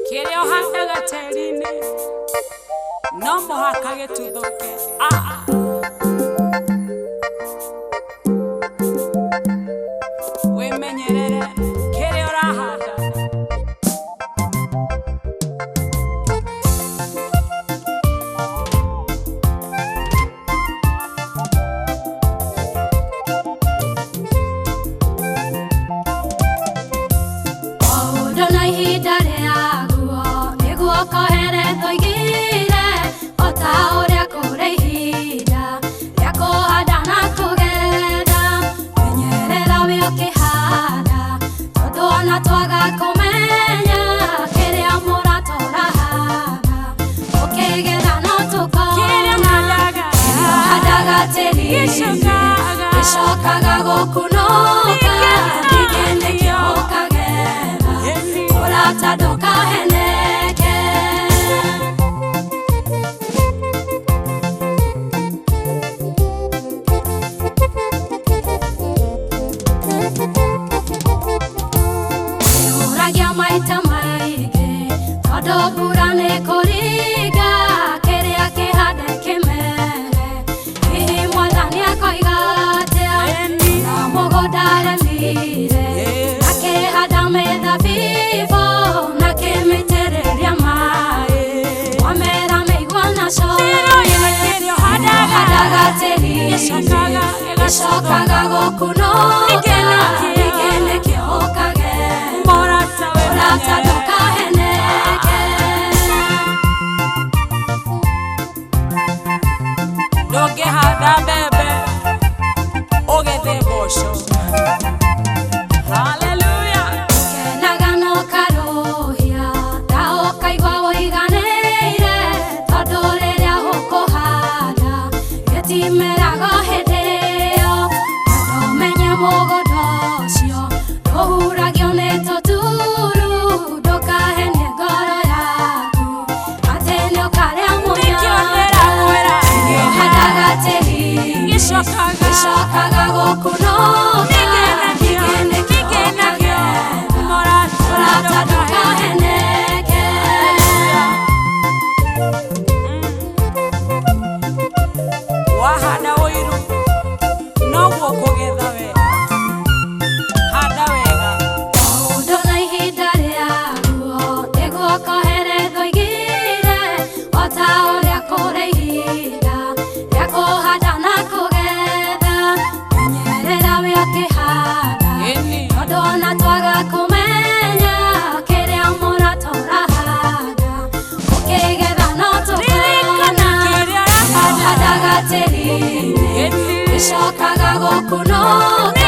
Kirio handa gaterine no muhaka gituthuke wimenyerere kirio urahanda Ishokaga gokunoka Digende kyokagera Uratadoka heneke Uragia maita maige Todo burane koriga Kerea kehade kemere Ihi mwadani akoiga Dare mire, nake hadame da vivo, nake metereria mai. Wamera me iguana sho, hadaga teri, ishokaga gokunoka, igene kyokage, morata doka heneke. Doge hada bebe, oge de bosho. Hallelujah. Kenagano karohia, tao kaigwa oiganeire, todoreria hokohada, getimerago hedeo, kadomenye mogodocio, dohuragio netoturu, dokahenie goro yaku, atene okarea moya, hadaga tehi, ishokaga gokunoka, wahanda oiru no guokogetha we handa wega Udona ihinda rĩaguo nĩguo koheretho igire ota ũrĩa kũrĩ ihinda rĩa kũhanda na kũgetha menyerera we ũkĩhanda tondũ ona twaga kũmenya kĩrĩa mũrata ũrahanda ũkĩgetha no tũkona handaga tĩri-inĩ gĩcokaga gũkunũka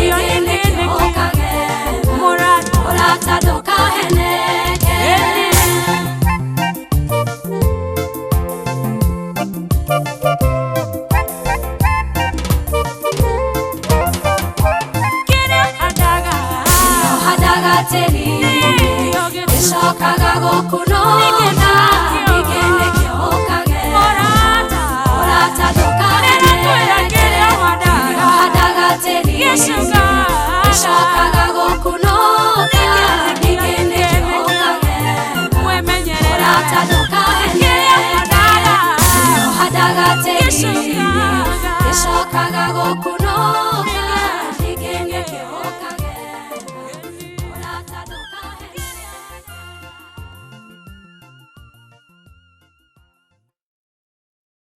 igene kĩũkagetha mũrata ndũkaheneke handaga tĩri-inĩ gĩcokaga gũkunũka igene kĩũkagetha mũrata ndũkaheneke handaga tĩri-inĩ gĩcokaga gũkunũka igene kĩũkagetha mũrata ndũkaheneke handaga tĩri-inĩ gĩcokaga gũkunũka